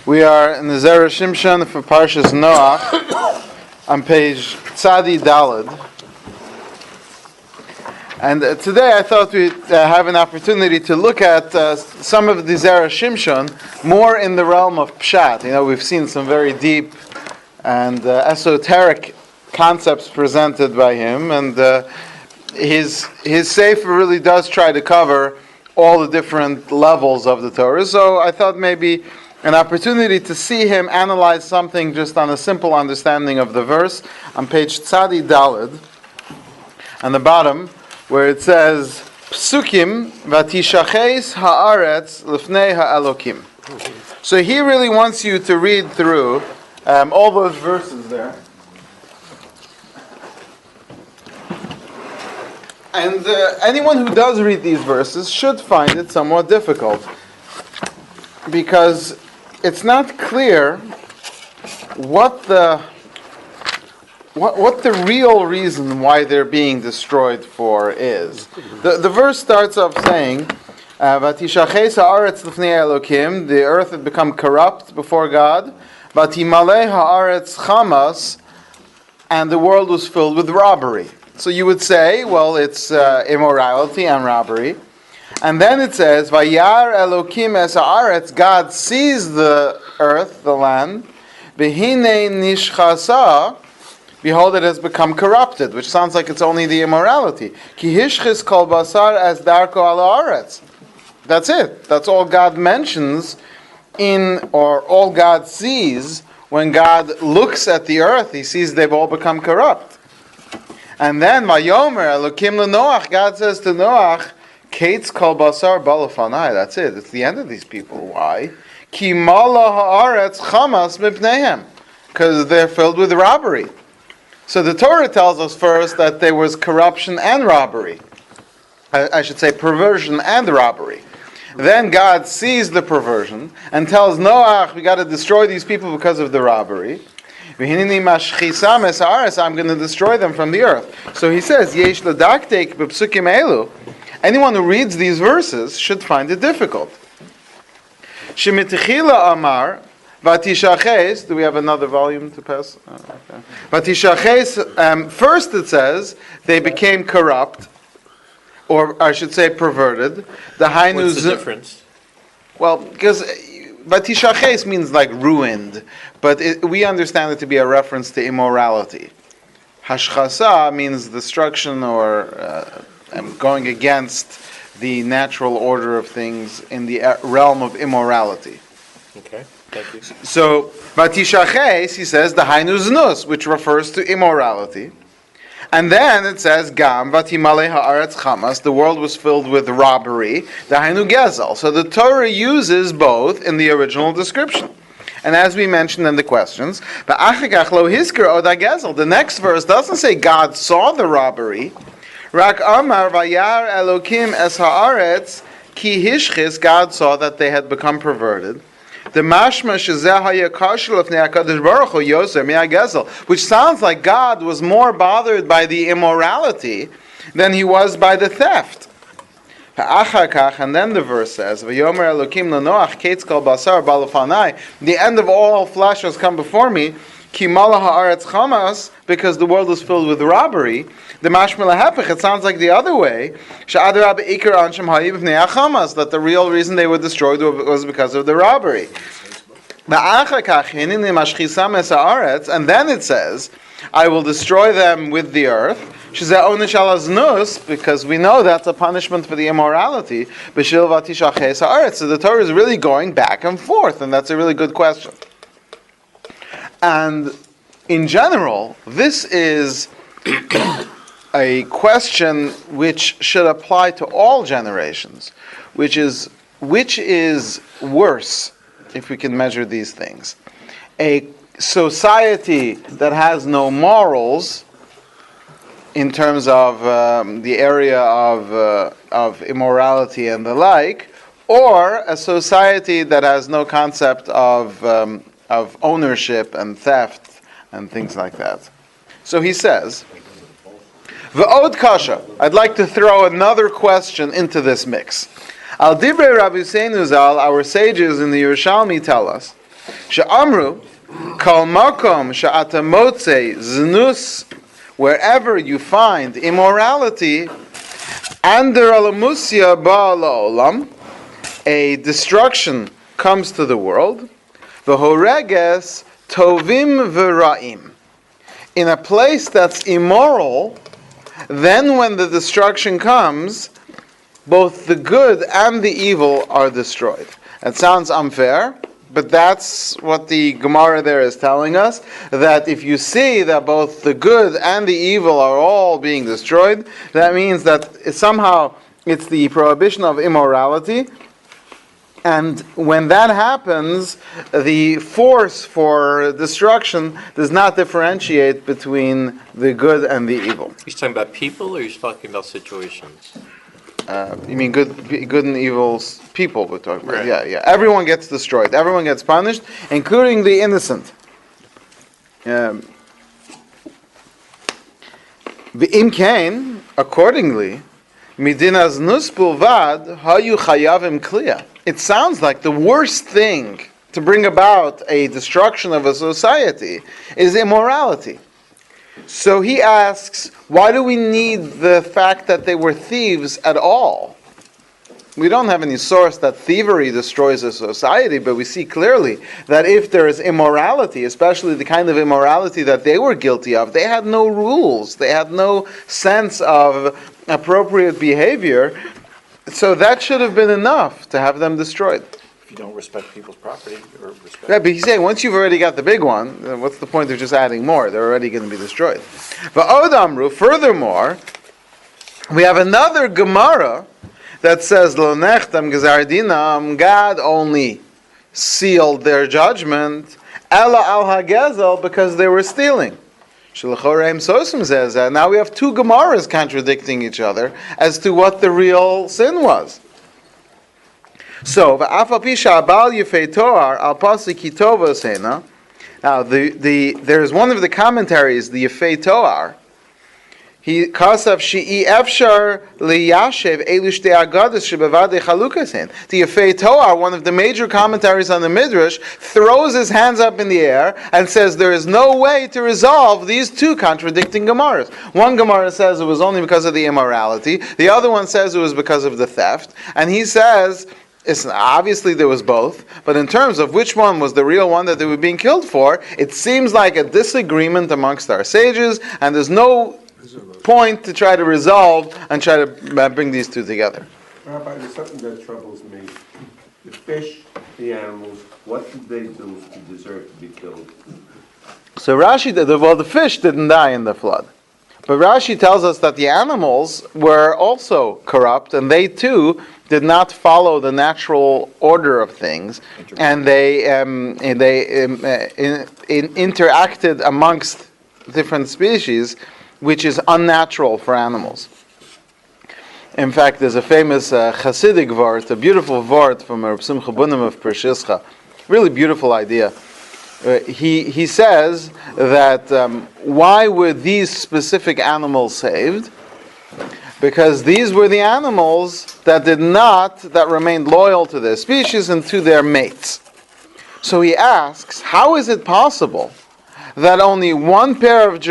We are in the Zera Shimshon for Parshas Noach on page Tzadi Daled. And today I thought we'd have an opportunity to look at some of the Zera Shimshon more in the realm of Pshat. You know, we've seen some very deep and esoteric concepts presented by him, and his Sefer really does try to cover all the different levels of the Torah. So I thought maybe an opportunity to see him analyze something just on a simple understanding of the verse on page Tzadi Daled, on the bottom, where it says Psukim Vatishaches Haaretz Lifnei Ha'elokim. So he really wants you to read through all those verses there. And anyone who does read these verses should find it somewhat difficult, because it's not clear what the real reason why they're being destroyed for is. The verse starts off saying, "Vatishaches haaretz lifnei Elokim," the earth had become corrupt before God. "Vatimalei haaretz chamas," and the world was filled with robbery. So you would say, well, it's immorality and robbery. And then it says, "Vayar Elokim es haaretz," God sees the earth, the land. "V'hinei nishchasa," behold, it has become corrupted, which sounds like it's only the immorality. "Ki hishchis kol basar as darko al haaretz." That's it. That's all God mentions or all God sees when God looks at the earth. He sees they've all become corrupt. And then, Vayomer Elokim leNoach, God says to Noach, Kates kol basar balafanai. That's it. It's the end of these people. Why? Ki mala haaretz chamas mipneihem, because they're filled with robbery. So the Torah tells us first that there was corruption and robbery. I should say perversion and robbery. Then God sees the perversion and tells Noach, we got to destroy these people because of the robbery. I'm going to destroy them from the earth. So he says, Yesh ladaktek b'psukim elu. Anyone who reads these verses should find it difficult. Shemitchila amar vatishaches. Do we have another volume to pass? Okay. Vatishaches. First, it says they became corrupt, or I should say, perverted. What's the difference? Well, because vatishaches means like ruined, but we understand it to be a reference to immorality. Hashchasa means destruction or going against the natural order of things in the realm of immorality. Okay, thank you. So, Vatishaches, he says, the Hainu Znus, which refers to immorality. And then it says, Gam, Vatimale haaretz chamas, the world was filled with robbery, the Hainu Gezel. So the Torah uses both in the original description. And as we mentioned in the questions, the next verse doesn't say God saw the robbery. Rak Amar Vayar Elokim es haaretz ki hishchis, God saw that they had become perverted. The mashma shezeh hayakashul lefnei HaKadosh Baruch Hu yoser mi'agezel, which sounds like God was more bothered by the immorality than he was by the theft. And then the verse says, "V'yomer Elokim leNoach kates kol basar balafanai." The end of all flesh has come before me. Ki mala haaretz chamas, because the world is filled with robbery. The mashma lahepech, it sounds like the other way. She'adarab ikar anshem hayiv b'nei chamas, that the real reason they were destroyed was because of the robbery. And then it says, I will destroy them with the earth. Because we know that's a punishment for the immorality. So the Torah is really going back and forth, and that's a really good question. And in general, this is a question which should apply to all generations, which is worse, if we can measure these things. A society that has no morals in terms of the area of immorality and the like, or a society that has no concept of ownership and theft and things like that. So he says, V'od kasha, I'd like to throw another question into this mix. Al divrei Rabbi Seinu Zal, our sages in the Yerushalmi tell us She'amru, kol makom she'ata motzei znus, wherever you find immorality, ander alamusia ba'al olam, a destruction comes to the world, v'horeges tovim v'ra'im. In a place that's immoral, then when the destruction comes, both the good and the evil are destroyed. It sounds unfair, but that's what the Gemara there is telling us, that if you see that both the good and the evil are all being destroyed, that means that somehow it's the prohibition of immorality, and when that happens, the force for destruction does not differentiate between the good and the evil. He's talking about people, or he's talking about situations? You mean good and evil people we're talking about? Right. Yeah. Everyone gets destroyed. Everyone gets punished, including the innocent. The imkain, accordingly, midinas nuspulvad hayu chayavim kliya. It sounds like the worst thing to bring about a destruction of a society is immorality. So he asks, why do we need the fact that they were thieves at all? We don't have any source that thievery destroys a society, but we see clearly that if there is immorality, especially the kind of immorality that they were guilty of, they had no rules, they had no sense of appropriate behavior, so that should have been enough to have them destroyed. If you don't respect people's property, or respect... Yeah, but he's saying once you've already got the big one, then what's the point of just adding more? They're already going to be destroyed. Va'od amru, furthermore, we have another Gemara that says, Lo nechtam gezar dinam, God only sealed their judgment, ela al hagezel, because they were stealing. Shelachoreim sosum says that. Now we have two Gemaras contradicting each other as to what the real sin was. So, v'afal pisha abal yefei toar al pasik hitova sena. Now, there's one of the commentaries, the Yefei Toar. He kasav she'i efshar liyashev elu shtei agadas shebevadei chalukasen. The Yefei Toar, one of the major commentaries on the Midrash, throws his hands up in the air and says there is no way to resolve these two contradicting Gemaras. One Gemara says it was only because of the immorality. The other one says it was because of the theft. And he says, obviously there was both, but in terms of which one was the real one that they were being killed for, it seems like a disagreement amongst our sages, and there's no point to try to resolve and try to bring these two together. Rabbi, there's something that troubles me. The fish, the animals, what did they do to deserve to be killed? So Rashi, the fish didn't die in the flood. But Rashi tells us that the animals were also corrupt, and they too did not follow the natural order of things, and they interacted amongst different species, which is unnatural for animals. In fact, there's a famous Hasidic Worch, a beautiful Worch from Reb Simcha Bunim of Pershischa, really beautiful idea. He says that why were these specific animals saved? Because these were the animals that remained loyal to their species and to their mates. So he asks, how is it possible that only one pair of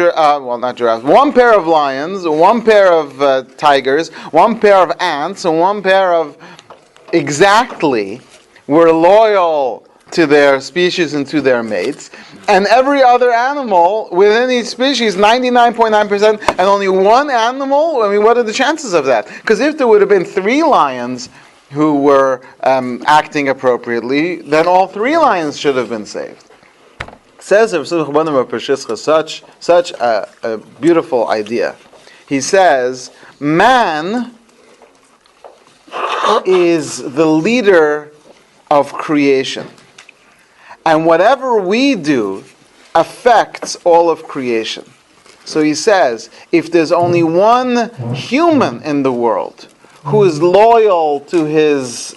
one pair of lions, one pair of tigers, one pair of ants, and one pair of exactly were loyal to their species and to their mates, and every other animal within each species, 99.9%, and only one animal? I mean, what are the chances of that? Because if there would have been 3 lions who were acting appropriately, then all 3 lions should have been saved. Says Rav Simcha Bunim of Pershischa such a beautiful idea. He says, man is the leader of creation. And whatever we do affects all of creation. So he says, if there's only one human in the world who is loyal to his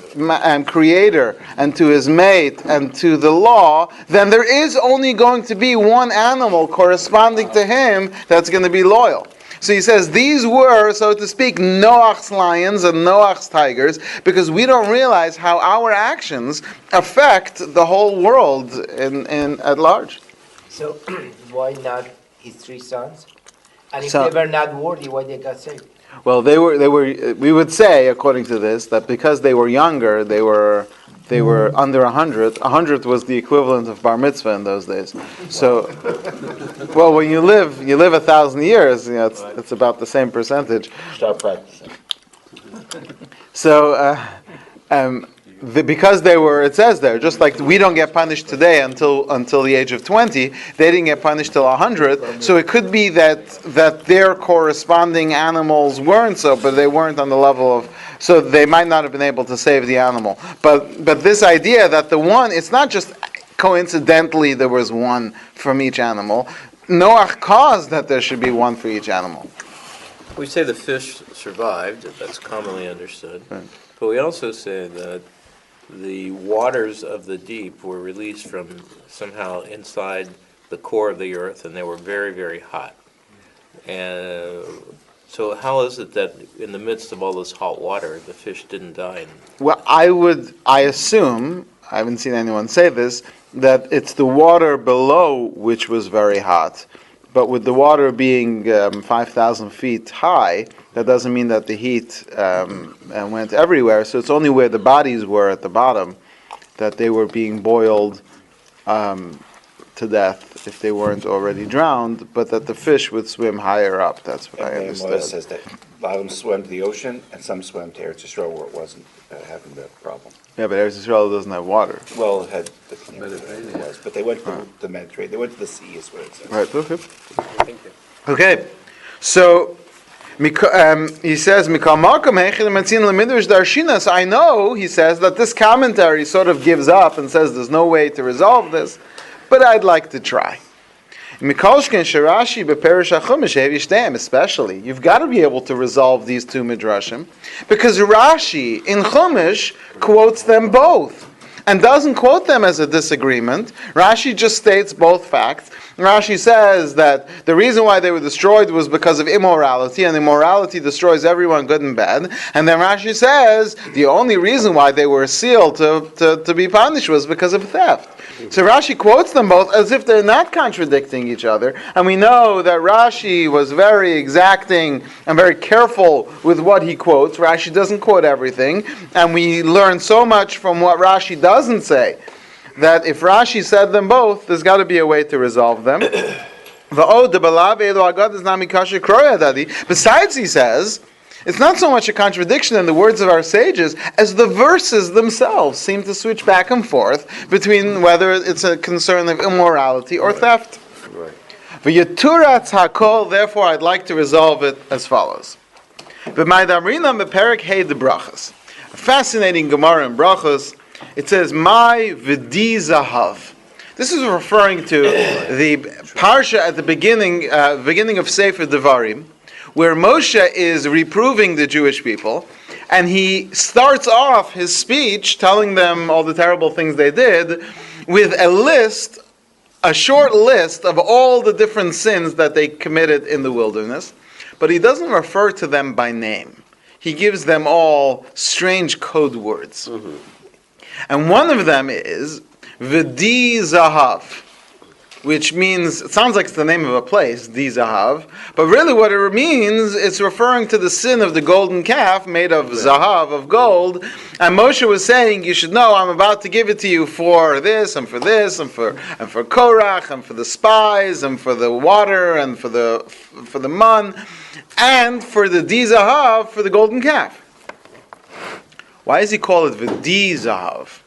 creator and to his mate and to the law, then there is only going to be one animal corresponding to him that's going to be loyal. So he says these were, so to speak, Noach's lions and Noach's tigers, because we don't realize how our actions affect the whole world in at large. So why not his 3 sons? And if So- they were not worthy, why they got saved? Well, they were. We would say, according to this, that because they were younger, they were under 100. 100 was the equivalent of bar mitzvah in those days. So, well, when you live 1,000 years, it's about the same percentage. Start practicing. So, because they were, it says there, just like we don't get punished today until the age of 20, they didn't get punished till 100. So it could be that their corresponding animals weren't so, but they weren't on the level of, so they might not have been able to save the animal. But this idea that the one, it's not just coincidentally there was one from each animal. Noach caused that there should be one for each animal. We say the fish survived, that's commonly understood. Right. But we also say that the waters of the deep were released from somehow inside the core of the earth, and they were very, very hot. And so how is it that in the midst of all this hot water, the fish didn't die? Well, I assume, I haven't seen anyone say this, that it's the water below which was very hot. But with the water being 5,000 feet high, that doesn't mean that the heat went everywhere. So it's only where the bodies were at the bottom that they were being boiled to death if they weren't already drowned, but that the fish would swim higher up. That's what I And understood. Moses says that a lot of them swam to the ocean, and some swam to Eretz Yisrael where it wasn't having the problem. Yeah, but Eretz Yisrael doesn't have water. Well, it had it was, but they went to the Mediterranean. They went to the sea, is what it says. Right, okay. Okay, so he says, I know, he says, that this commentary sort of gives up and says there's no way to resolve this, but I'd like to try. Especially, you've got to be able to resolve these two midrashim, because Rashi in Chumash quotes them both and doesn't quote them as a disagreement. Rashi just states both facts. Rashi says that the reason why they were destroyed was because of immorality, and immorality destroys everyone, good and bad. And then Rashi says the only reason why they were sealed to be punished was because of theft. So Rashi quotes them both as if they're not contradicting each other, and we know that Rashi was very exacting and very careful with what he quotes. Rashi doesn't quote everything, and we learn so much from what Rashi doesn't say, that if Rashi said them both, there's got to be a way to resolve them. Besides, he says, it's not so much a contradiction in the words of our sages as the verses themselves seem to switch back and forth between whether it's a concern of immorality or theft. Therefore, I'd like to resolve it as follows. A fascinating Gemara in Brachos. It says, "My v'di zahav." This is referring to the parsha at the beginning of Sefer Devarim, where Moshe is reproving the Jewish people, and he starts off his speech telling them all the terrible things they did with a short list of all the different sins that they committed in the wilderness, but he doesn't refer to them by name. He gives them all strange code words. Mm-hmm. And one of them is V'di Zahav, which means, it sounds like it's the name of a place, Di Zahav, but really what it means, it's referring to the sin of the golden calf made of Zahav, of gold, and Moshe was saying, you should know, I'm about to give it to you for this, and for this, and for Korach, and for the spies, and for the water, and for the man, and for the Di Zahav, for the golden calf. Why does he call it V'di Zahav?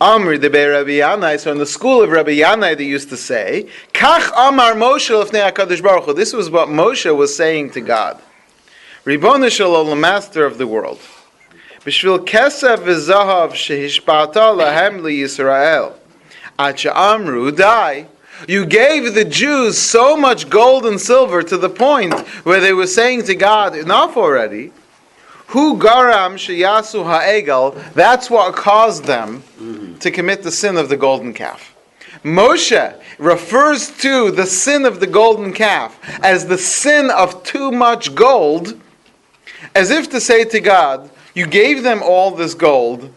Amr de Rabbi Yanai, so in the school of Rabbi Yanai they used to say, Kach Amar Moshe lefnei HaKadosh Baruch Hu. This was what Moshe was saying to God. Ribono shel olam, master of the world. B'shvil kesef v'zahav shehishpata lahem liYisrael. Ad she'amru dai. You gave the Jews so much gold and silver to the point where they were saying to God, enough already. Hu garam sheyasu ha'egel. That's what caused them to commit the sin of the golden calf. Moshe refers to the sin of the golden calf as the sin of too much gold, as if to say to God, you gave them all this gold,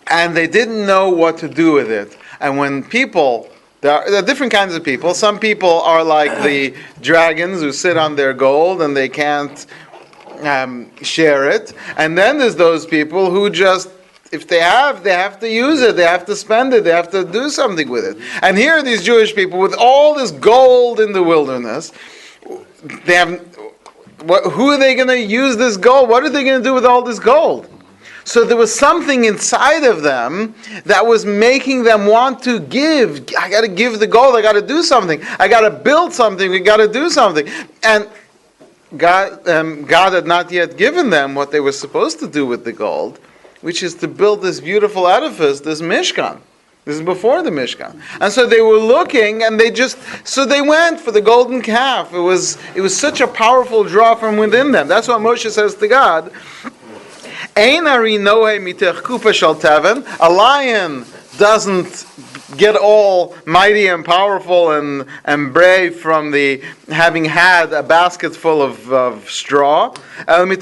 and they didn't know what to do with it. And when people, there are different kinds of people. Some people are like the dragons who sit on their gold and they can't share it. And then there's those people who just, if they have to use it, they have to spend it, they have to do something with it. And here are these Jewish people with all this gold in the wilderness. They have, who are they going to use this gold? What are they going to do with all this gold? So there was something inside of them that was making them want to give. I got to give the gold. I got to do something. I got to build something. We got to do something. And God had not yet given them what they were supposed to do with the gold, which is to build this beautiful edifice, this Mishkan. This is before the Mishkan. And so they were looking, and so they went for the golden calf. It was such a powerful draw from within them. That's what Moshe says to God. A lion doesn't get all mighty and powerful and brave from the having had a basket full of straw. You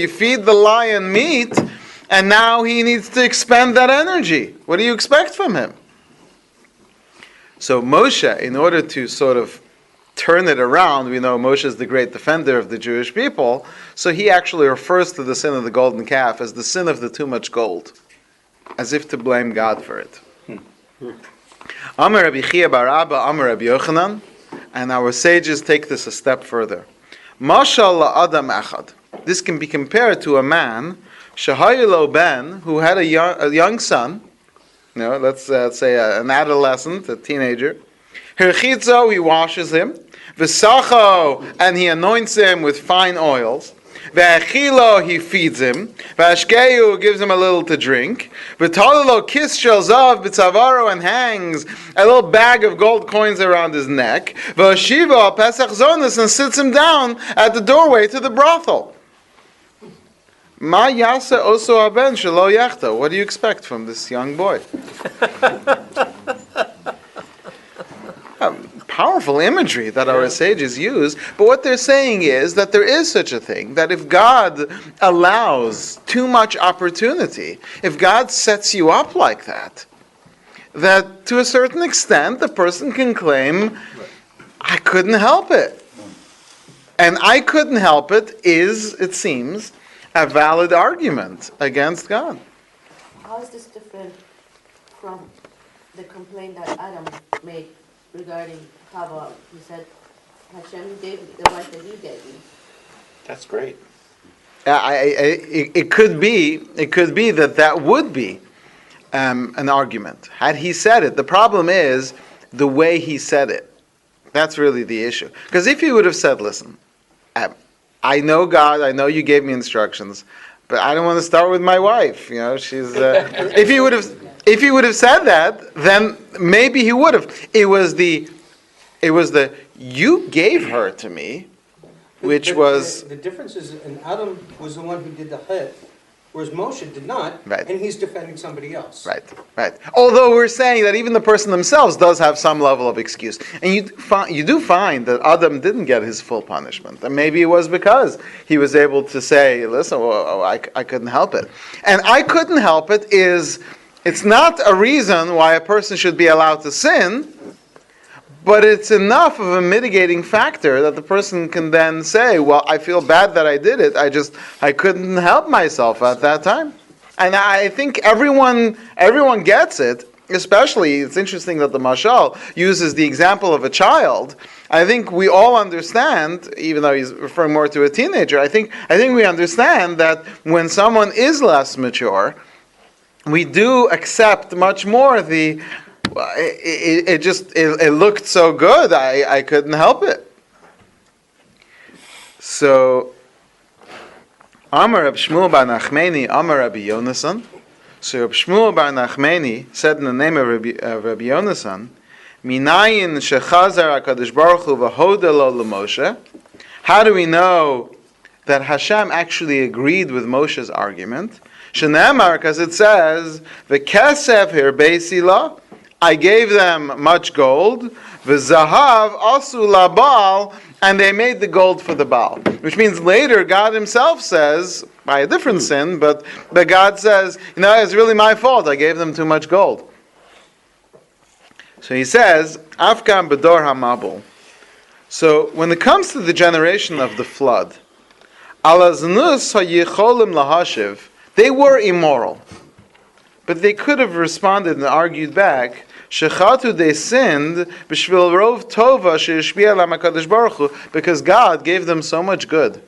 feed the lion meat, and now he needs to expend that energy. What do you expect from him? So Moshe, in order to sort of turn it around, we know Moshe is the great defender of the Jewish people, so he actually refers to the sin of the golden calf as the sin of the too much gold, as if to blame God for it. Amar Rabbi Chia bar Abba, Amar Rabbi Yochanan, and our sages take this a step further. Mashal la'adam echad. This can be compared to a man, shahayilo ben, who had a young son, let's say an adolescent, a teenager. Herchitzo, he washes him. V'sacho, and he anoints him with fine oils. V'achilo, he feeds him. V'ashkeyu, gives him a little to drink. V'talalo kis shel zav b'tzavaro, and hangs a little bag of gold coins around his neck. V'ashiva pesach zonis, and sits him down at the doorway to the brothel. Ma yasa oso aben shelo yachta. What do you expect from this young boy? Powerful imagery that our sages use, but what they're saying is that there is such a thing, that if God allows too much opportunity, if God sets you up like that to a certain extent the person can claim, I couldn't help it. And I couldn't help it is, it seems, a valid argument against God. How is this different from the complaint that Adam made regarding Chava? He said, Hashem gave the wife that he gave me. That's great. It could be that would be an argument had he said it. The problem is the way he said it. That's really the issue. Because if he would have said, "Listen, I know God, I know you gave me instructions, but I don't want to start with my wife. She's." If he would have said that, then maybe he would have. It was the you gave her to me, which was the difference is, and Adam was the one who did the hit, whereas Moshe did not, right. And he's defending somebody else. Right. Although we're saying that even the person themselves does have some level of excuse, and you do find that Adam didn't get his full punishment, and maybe it was because he was able to say, "Listen, I couldn't help it," and I couldn't help it it's not a reason why a person should be allowed to sin. But it's enough of a mitigating factor that the person can then say, well, I feel bad that I did it. I couldn't help myself at that time. And I think everyone gets it. Especially, it's interesting that the Mashal uses the example of a child. I think we all understand, even though he's referring more to a teenager, I think we understand that when someone is less mature, we do accept much more it looked so good, I couldn't help it. So, Amar Reb Shmuel bar Nachmani, Amar Rabbi Yonasan. So Reb Shmuel bar Nachmani said in the name of Rabbi Yonasan, Minayin shechazar HaKadosh Baruch Hu v'hoda lo l'Moshe. How do we know that Hashem actually agreed with Moshe's argument? Shenemar, because it says, V'kesef hirbei sila, I gave them much gold. V'zahav asu labal, and they made the gold for the Baal. Which means later God himself says, by a different sin, but God says, it's really my fault. I gave them too much gold. So he says, Afkan bedor hamabul. So when it comes to the generation of the flood, alaznus hayicholim lahashiv, they were immoral. But they could have responded and argued back, Shechatu, they sinned, b'shvil rov tova she'ishbiya lam HaKadosh Baruch Hu, because God gave them so much good.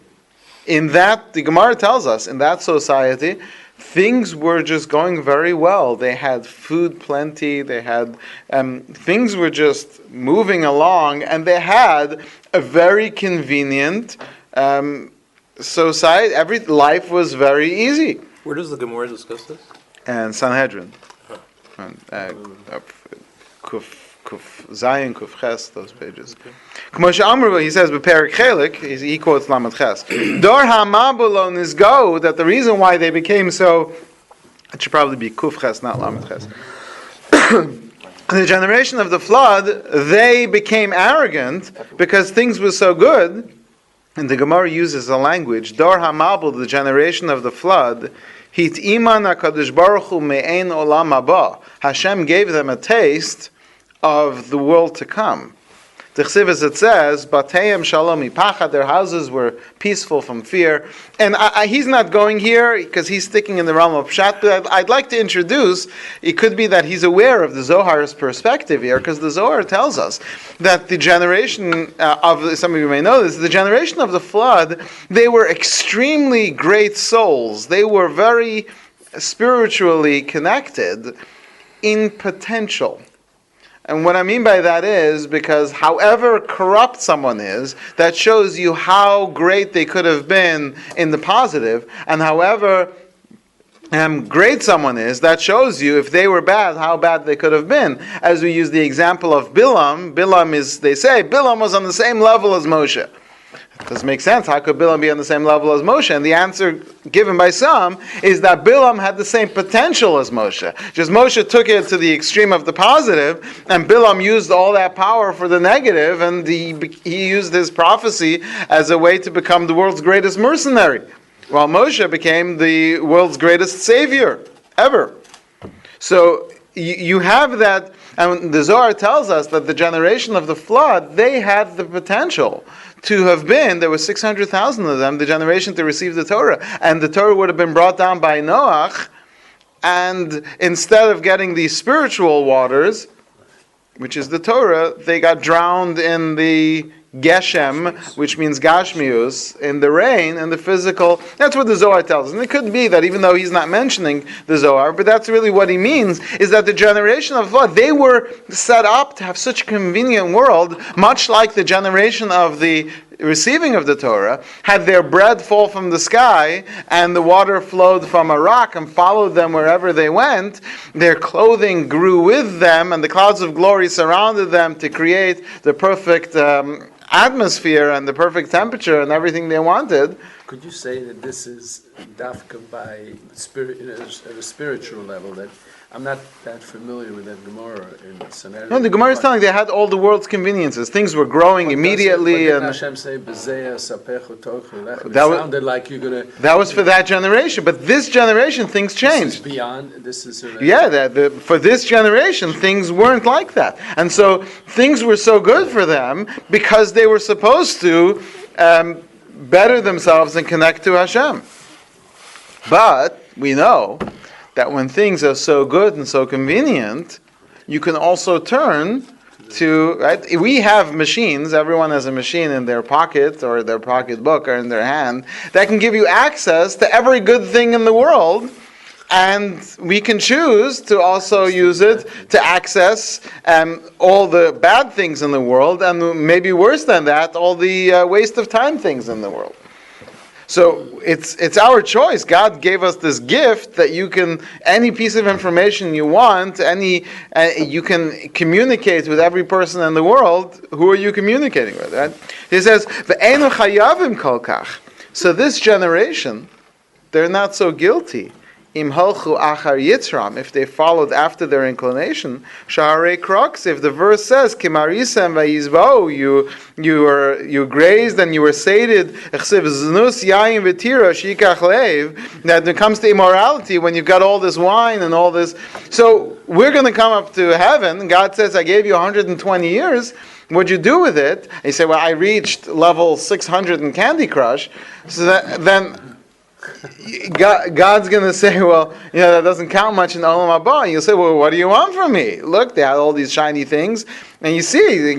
In that, the Gemara tells us, in that society, things were just going very well. They had food plenty, they had, things were just moving along, and they had a very convenient society. Life was very easy. Where does the Gemara discuss this? And Sanhedrin. Kuf Zayin, Kuf Ches, those pages. K'moshe Amru, he says, B'perik Chelik, he quotes Lamed Ches. Dor ha'mabul nizgo, that the reason why they became so, it should probably be Kuf Ches, not Lamed Ches. The generation of the flood, they became arrogant because things were so good, and the Gemara uses a language, Dor ha'mabul, the generation of the flood, Hit iman HaKadosh Baruch Hu me'ein olam haba. Hashem gave them a taste of the world to come. T'chsiv, as it says, Bateyim shalom mipachad, their houses were peaceful from fear. And he's not going here because he's sticking in the realm of Pshat, but I'd like to introduce, it could be that he's aware of the Zohar's perspective here, because the Zohar tells us that the generation of, some of you may know this, the generation of the flood, they were extremely great souls. They were very spiritually connected in potential. And what I mean by that is because however corrupt someone is, that shows you how great they could have been in the positive, and however great someone is, that shows you if they were bad, how bad they could have been. As we use the example of Bilam, they say Bilam was on the same level as Moshe. It doesn't make sense. How could Bilam be on the same level as Moshe? And the answer given by some is that Bilam had the same potential as Moshe. Just Moshe took it to the extreme of the positive, and Bilam used all that power for the negative, and he used his prophecy as a way to become the world's greatest mercenary, while Moshe became the world's greatest savior ever. So you have that, and the Zohar tells us that the generation of the flood, they had the potential to have been, there were 600,000 of them, the generation to receive the Torah. And the Torah would have been brought down by Noach, and instead of getting the spiritual waters, which is the Torah, they got drowned in the Geshem, which means Gashmius, in the rain and the physical. That's what the Zohar tells us. And it could be that even though he's not mentioning the Zohar, but that's really what he means, is that the generation of flood, they were set up to have such a convenient world, much like the generation of the receiving of the Torah, had their bread fall from the sky and the water flowed from a rock and followed them wherever they went. Their clothing grew with them and the clouds of glory surrounded them to create the perfect atmosphere and the perfect temperature and everything they wanted. Could you say that this is dafka by spirit, at a spiritual level? That I'm not that familiar with that Gemara in Sanhedrin. No, the Gemara is telling they had all the world's conveniences. Things were growing immediately. But and Hashem say, "B'zeya sapechu tochu." It That was- sounded like you're gonna. That was for that generation, but this generation things This changed. is beyond. This is. Yeah, for this generation, things weren't like that. And so things were so good for them because they were supposed to better themselves and connect to Hashem. But we know that when things are so good and so convenient, you can also turn to, right? We have machines, everyone has a machine in their pocket or their pocketbook or in their hand that can give you access to every good thing in the world. And we can choose to also use it to access all the bad things in the world, and maybe worse than that, all the waste of time things in the world. So it's our choice. God gave us this gift that you can, any piece of information you want, you can communicate with every person in the world. Who are you communicating with? Right? He says, "Ve'enu chayavim kol kach." So this generation, they're not so guilty. Im halchu achar yitzram, if they followed after their inclination, shaharei kroks, if the verse says, kimarisem vayizvau, you grazed and you were sated, echsev znus yayin v'tira shikach leiv, that when it comes to immorality, when you've got all this wine and all this, so we're going to come up to heaven, God says, I gave you 120 years, what'd you do with it? And you say, well, I reached level 600 in Candy Crush, so then God's going to say, well, that doesn't count much in Olam Haba. You'll say, well, what do you want from me? Look, they had all these shiny things. And you see,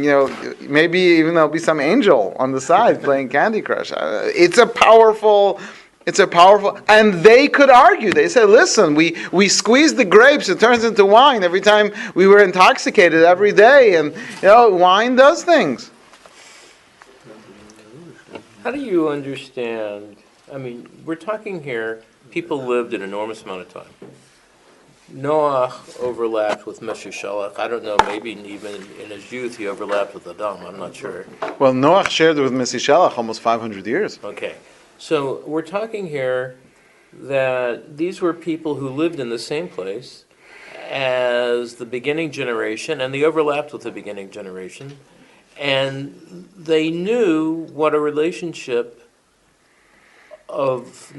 maybe even there'll be some angel on the side playing Candy Crush. It's a powerful, and they could argue. They said, listen, we squeeze the grapes, it turns into wine every time we were intoxicated every day. And, wine does things. How do you understand? I mean, we're talking here, people lived an enormous amount of time. Noach overlapped with Meshushalach. I don't know, maybe even in his youth he overlapped with Adam. I'm not sure. Well, Noach shared with Meshushalach almost 500 years. Okay. So we're talking here that these were people who lived in the same place as the beginning generation, and they overlapped with the beginning generation, and they knew what a relationship of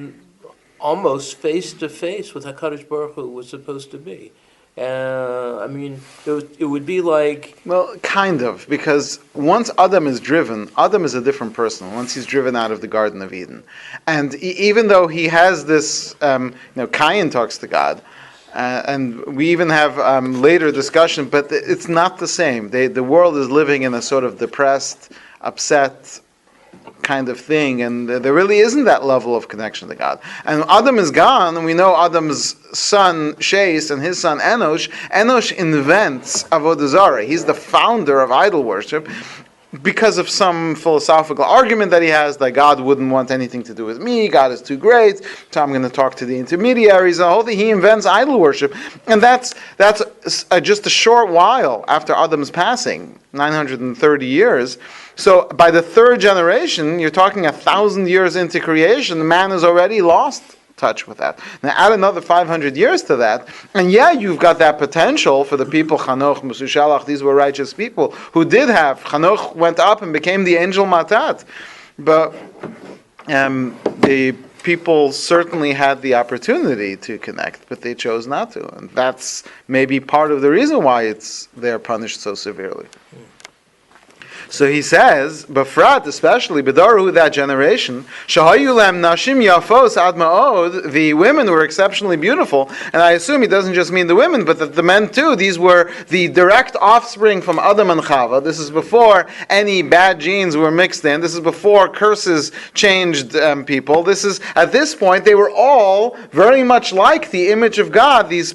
almost face-to-face with HaKadosh Baruch Hu was supposed to be. It would be like... Well, kind of, because once Adam is driven, Adam is a different person once he's driven out of the Garden of Eden. And even though he has this, Cain talks to God, and we even have later discussion, but it's not the same. The world is living in a sort of depressed, upset kind of thing, and there really isn't that level of connection to God. And Adam is gone, and we know Adam's son Shais and his son Enosh. Enosh invents Avodah Zarah. He's the founder of idol worship because of some philosophical argument that he has that God wouldn't want anything to do with me, God is too great, so I'm going to talk to the intermediaries, and the whole thing. He invents idol worship, and that's just a short while after Adam's passing, 930 years. So by the third generation, you're talking 1,000 years into creation, man has already lost touch with that. Now add another 500 years to that, and you've got that potential for the people, Chanoch, Meshushalach, these were righteous people, who did have, Chanoch went up and became the angel Matat. But the people certainly had the opportunity to connect, but they chose not to. And that's maybe part of the reason why they're punished so severely. So he says, Befrat, especially, Bedaru, that generation, Shahayulem Nashim Yafos Ad Ma'od, the women were exceptionally beautiful, and I assume he doesn't just mean the women, but the men too. These were the direct offspring from Adam and Chava. This is before any bad genes were mixed in. This is before curses changed people. At this point, they were all very much like the image of God, these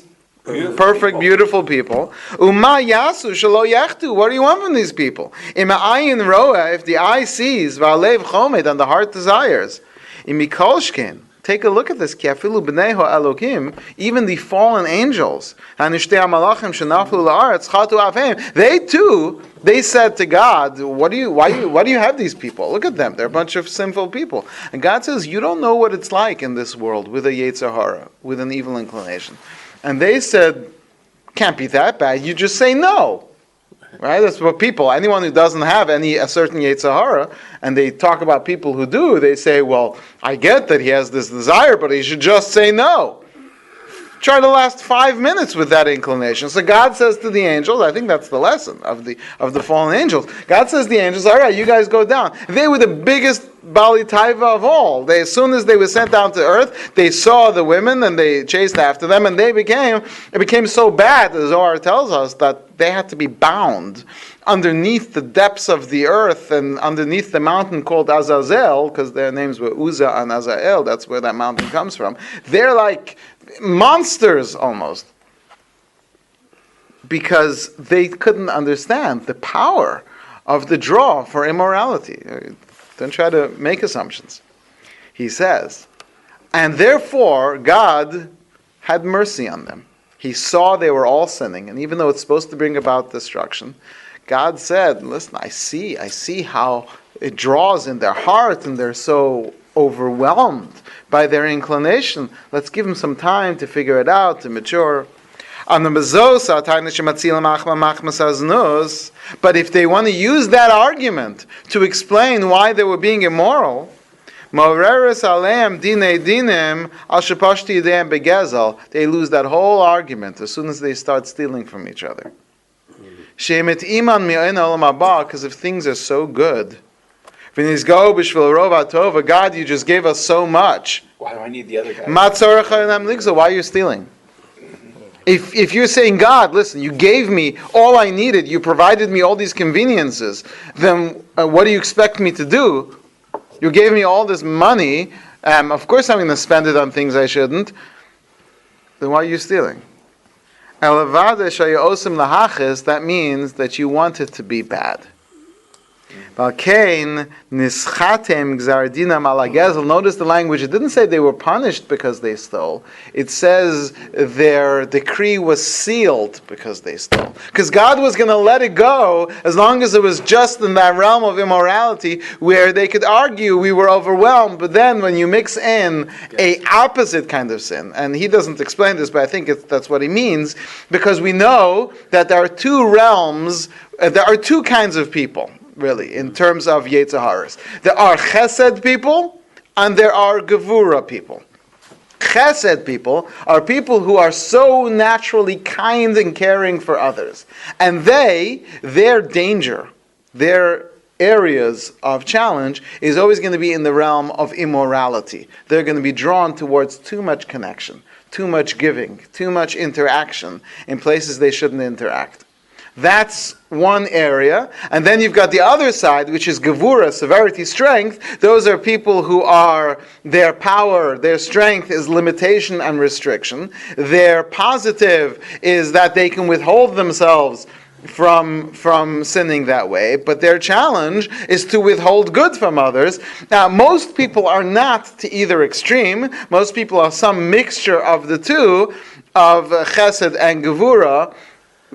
perfect, beautiful people. Uma yasu shelo yechtu. What do you want from these people? Ima ayin roa, if the eye sees, va'alev chomed, and the heart desires. Imikolshkin. Take a look at this. Ki afilu b'nei ha'elokim, even the fallen angels, hanishtei ha'malachim shenafu la'aretz chatu afhem. They said to God, why do you have these people? Look at them. They're a bunch of sinful people. And God says, you don't know what it's like in this world with a yetzer hara, with an evil inclination. And they said, can't be that bad. You just say no. Right? That's what anyone who doesn't have a certain yetzer hara, and they talk about people who do, they say, well, I get that he has this desire, but he should just say no. Try to last 5 minutes with that inclination. So God says to the angels, I think that's the lesson of the fallen angels. God says to the angels, all right, you guys go down. They were the biggest Bali Taiva of all. As soon as they were sent down to earth, they saw the women and they chased after them, and it became so bad, as Zohar tells us, that they had to be bound underneath the depths of the earth and underneath the mountain called Azazel, because their names were Uzzah and Azael. That's where that mountain comes from. They're like monsters almost, because they couldn't understand the power of the draw for immorality. Don't try to make assumptions. He says, and therefore God had mercy on them. He saw they were all sinning, and even though it's supposed to bring about destruction, God said, listen, I see how it draws in their heart, and they're so overwhelmed by their inclination. Let's give them some time to figure it out, to mature. But if they want to use that argument to explain why they were being immoral, they lose that whole argument as soon as they start stealing from each other. Because if things are so good, God, you just gave us so much. Why do I need the other guy? Why are you stealing? If you're saying, God, listen, you gave me all I needed, you provided me all these conveniences, then what do you expect me to do? You gave me all this money, of course I'm going to spend it on things I shouldn't. Then why are you stealing? That means that you want it to be bad. Notice the language. It didn't say they were punished because they stole. It says their decree was sealed because they stole. Because God was going to let it go as long as it was just in that realm of immorality where they could argue we were overwhelmed. But then when you mix in a opposite kind of sin, and he doesn't explain this, but I think that's what he means, because we know that there are two realms, there are two kinds of people, really, in terms of Yetzaharas. There are Chesed people, and there are Gevura people. Chesed people are people who are so naturally kind and caring for others. And their danger, their areas of challenge is always going to be in the realm of immorality. They're going to be drawn towards too much connection, too much giving, too much interaction in places they shouldn't interact. That's one area. And then you've got the other side, which is Gevura, severity, strength. Those are people who are, their power, their strength is limitation and restriction. Their positive is that they can withhold themselves from sinning that way, but their challenge is to withhold good from others. Now, most people are not to either extreme. Most people are some mixture of the two, of Chesed and Gevura,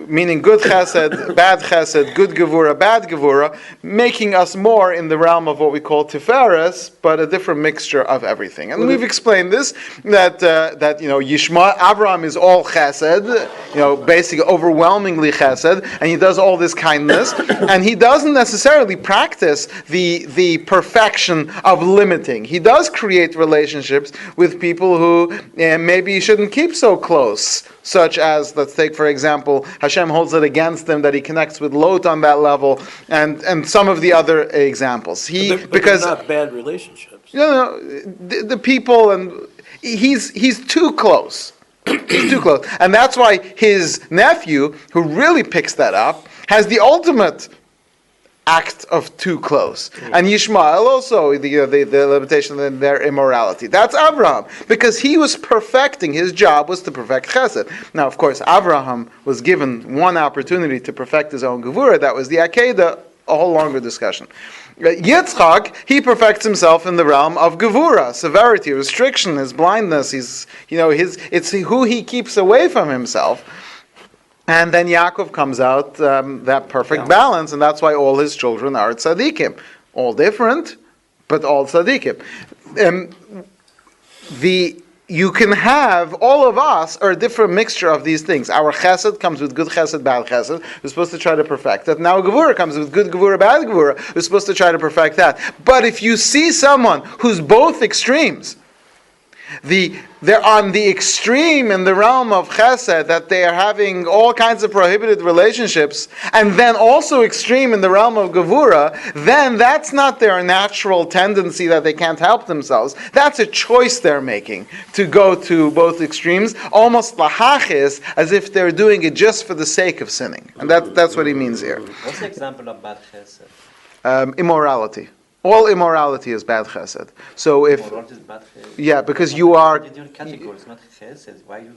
meaning good chesed, good gevura, bad gevura, making us more in the realm of what we call tiferes, but a different mixture of everything. And we've explained this, that Yishma, Abraham is all chesed, basically overwhelmingly chesed, and he does all this kindness, and he doesn't necessarily practice the perfection of limiting. He does create relationships with people who maybe he shouldn't keep so close, such as, let's take for example, Hashem holds it against him that he connects with Lot on that level, and some of the other examples. Because they're not bad relationships. The people, and he's too close. He's too close, and that's why his nephew, who really picks that up, has the ultimate act of too close. And Yishmael also, the limitation in their immorality. That's Abraham, because he was perfecting, his job was to perfect Chesed. Now, of course, Abraham was given one opportunity to perfect his own Gevurah, that was the Akedah, a whole longer discussion. Yitzchak, he perfects himself in the realm of Gevurah, severity, restriction, his blindness, it's who he keeps away from himself. And then Yaakov comes out that perfect balance, and that's why all his children are tzaddikim. All different, but all tzaddikim. You can have, all of us are a different mixture of these things. Our chesed comes with good chesed, bad chesed. We're supposed to try to perfect that. Now Gevurah comes with good Gevurah, bad Gevurah. We're supposed to try to perfect that. But if you see someone who's both extremes, they're on the extreme in the realm of chesed, that they are having all kinds of prohibited relationships, and then also extreme in the realm of gevura, then that's not their natural tendency that they can't help themselves. That's a choice they're making to go to both extremes, almost lahachis, as if they're doing it just for the sake of sinning. And that's what he means here. What's the example of bad chesed? Immorality. All immorality is bad chesed. So if Immorality is bad chesed. Yeah, because you are. Categories, not chesed. Why you?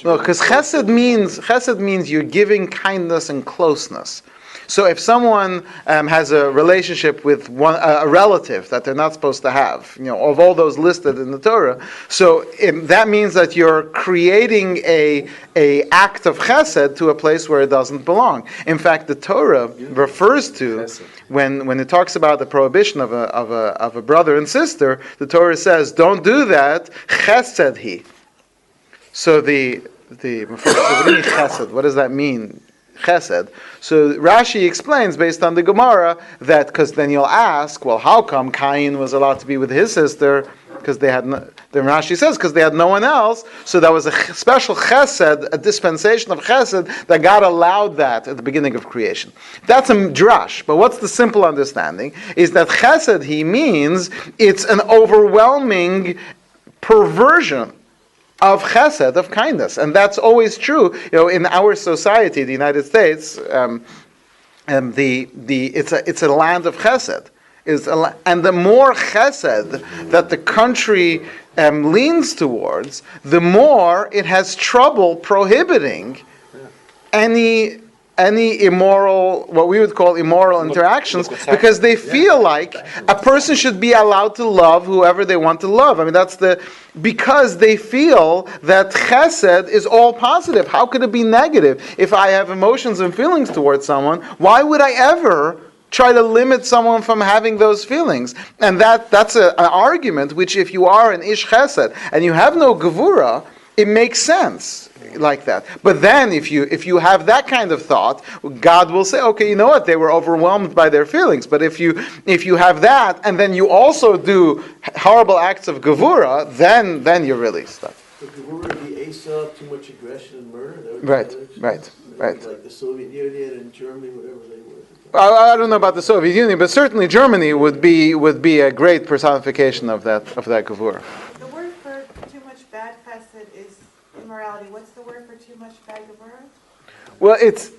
No, because chesed means you're giving kindness and closeness. So if someone has a relationship with a relative that they're not supposed to have, of all those listed in the Torah, so that means that you're creating a act of chesed to a place where it doesn't belong. In fact, the Torah refers to, when it talks about the prohibition of a brother and sister, the Torah says, don't do that, chesed he. So what do you mean chesed? What does that mean? Chesed. So Rashi explains based on the Gemara that, because then you'll ask, well, how come Cain was allowed to be with his sister? Because they had then Rashi says, because they had no one else. So that was a special chesed, a dispensation of chesed, that God allowed that at the beginning of creation. That's a drash. But what's the simple understanding? Is that chesed, he means, it's an overwhelming perversion of chesed, of kindness, and that's always true. In our society, the United States, it's a land of chesed. And the more chesed that the country leans towards, the more it has trouble prohibiting any immoral, what we would call immoral interactions, because they feel like a person should be allowed to love whoever they want to love. I mean, because they feel that chesed is all positive. How could it be negative? If I have emotions and feelings towards someone, why would I ever try to limit someone from having those feelings? And that's an argument which, if you are an ish chesed and you have no gevura, it makes sense like that. But then if you have that kind of thought, God will say, okay, you know what, they were overwhelmed by their feelings. But if you have that, and then you also do horrible acts of gevura, then you're really stuck. So gevura would be Esau, too much aggression and murder? Right. Like the Soviet Union and Germany, whatever they were. I don't know about the Soviet Union, but certainly Germany would be a great personification of that gevura. The word for too much bad chesed is immorality. What's the word for too much bad gevura? Well, it's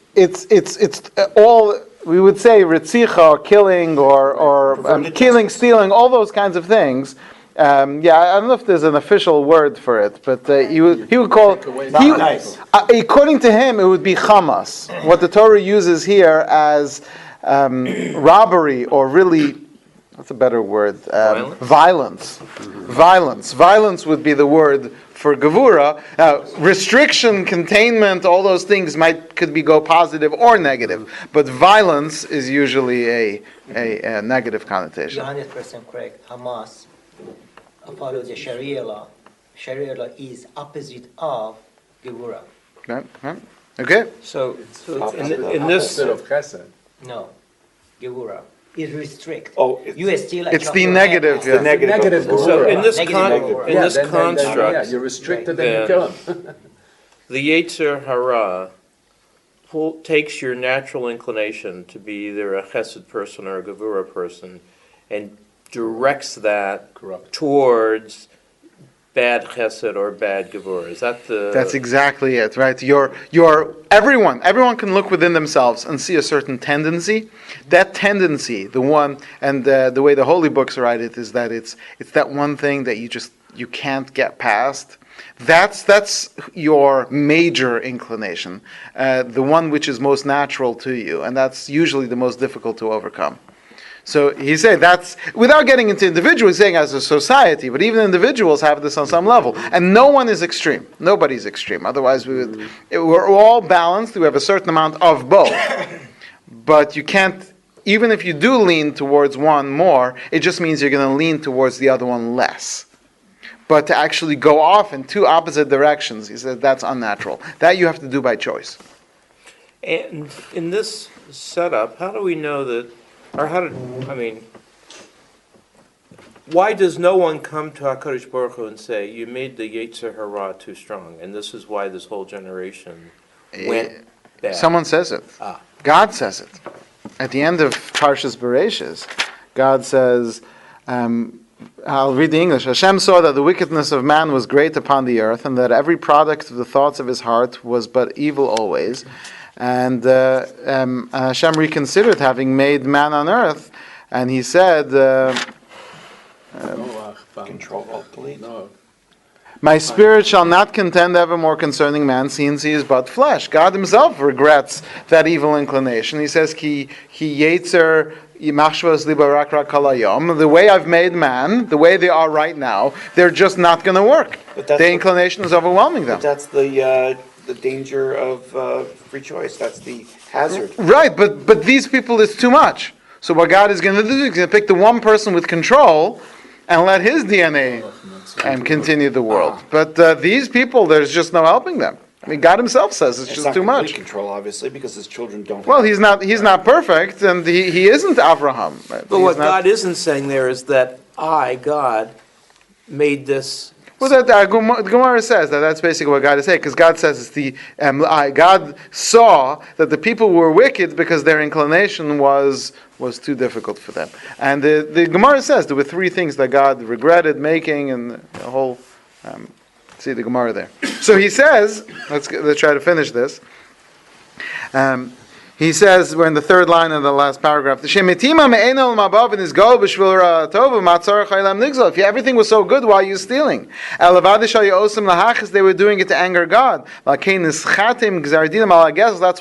all, we would say ritzicha, killing, or killing, stealing, all those kinds of things. I don't know if there's an official word for it, but he would call according to him, it would be chamas. What the Torah uses here as robbery, or really, what's a better word? Violence. Violence would be the word for gevura. Restriction, containment, all those things could go positive or negative, but violence is usually a negative connotation. You're 100% correct. Hamas follows the Sharia law. Sharia law is opposite of gevura. Right. Okay. So in this of chesed. No, gevura is restrict. Oh, You steal. It's the negative. the negative. so in this Negative construct, you're restricted and you kill him. the Yetzer Hara takes your natural inclination to be either a chesed person or a gevura person, and directs that towards bad chesed or bad gevura. Is that the? That's exactly it, right? Everyone can look within themselves and see a certain tendency. That tendency, the one, and the way the holy books write it is that it's that one thing that you can't get past. That's your major inclination, the one which is most natural to you, and that's usually the most difficult to overcome. So he said that's, without getting into individuals, he's saying as a society, but even individuals have this on some level. And no one is extreme. Nobody's extreme. Otherwise we're all balanced. We have a certain amount of both. But you can't, even if you do lean towards one more, it just means you're going to lean towards the other one less. But to actually go off in two opposite directions, he said that's unnatural. That you have to do by choice. And in this setup, how do we know that? Or why does no one come to HaKadosh Baruch Hu and say, you made the Yetzer Hara too strong, and this is why this whole generation went bad? Someone says it. God says it. At the end of Parshas Bereshis, God says, I'll read the English. Hashem saw that the wickedness of man was great upon the earth, and that every product of the thoughts of his heart was but evil always. And Hashem reconsidered having made man on earth, and he said, Control alt delete. Ma'aseh My spirit shall not contend evermore concerning man, since he is but flesh. God himself regrets that evil inclination. He says, Ki yetzer yimachshvos liba rak rak kalayom. The way I've made man, the way they are right now, they're just not going to work. The inclination is overwhelming them. But that's the danger of free choice. That's the hazard. Right, but these people is too much. So what God is going to do, He's going to pick the one person with control and let his DNA continue the world. But these people, there's just no helping them. I mean, God Himself says it's just too much. Control, obviously, because His children don't. Well, He's not perfect, and he isn't Abraham. But what God isn't saying there is that I, God, made this. Well, the Gemara says that's basically what God is saying, because God says it's God saw that the people were wicked because their inclination was too difficult for them. And the Gemara says there were three things that God regretted making, and the whole. See the Gemara there. So he says, let's try to finish this. He says, we're in the third line of the last paragraph. If everything was so good, why are you stealing? They were doing it to anger God. That's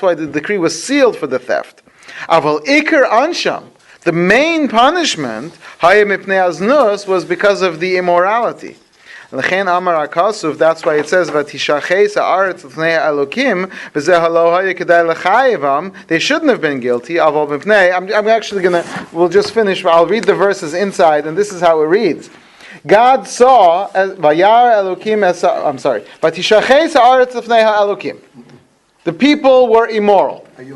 why the decree was sealed for the theft. The main punishment was because of the immorality. That's why it says they shouldn't have been guilty. I'm actually we'll just finish. I'll read the verses inside, and this is how it reads. God saw the people were immoral. And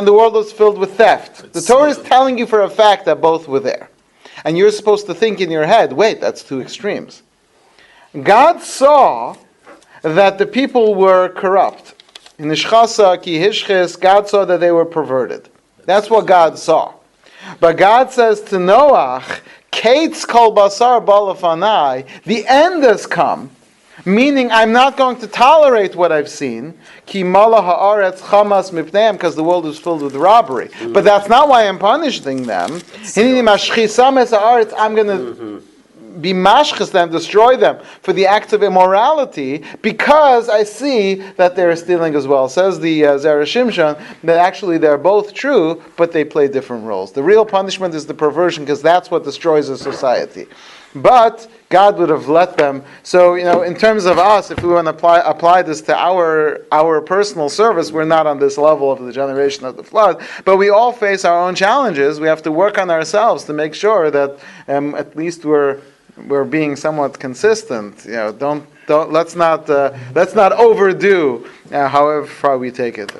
the world was filled with theft. The Torah is telling you for a fact that both were there. And you're supposed to think in your head, wait, that's two extremes. God saw that the people were corrupt. In Ishchasa ki hishchis, God saw that they were perverted. That's what God saw. But God says to Noach, Kates kol basar balafanai, the end has come. Meaning, I'm not going to tolerate what I've seen, ki mala haaretz chamas mipneim, because the world is filled with robbery. But that's not why I'm punishing them. I'm going to be mashchis them, destroy them for the acts of immorality, because I see that they're stealing as well. Says the Zera Shimshon that actually they're both true, but they play different roles. The real punishment is the perversion, because that's what destroys a society. But God would have let them. So, in terms of us, if we want to apply this to our personal service, we're not on this level of the generation of the flood. But we all face our own challenges. We have to work on ourselves to make sure that at least we're being somewhat consistent. Let's not overdo however far we take it.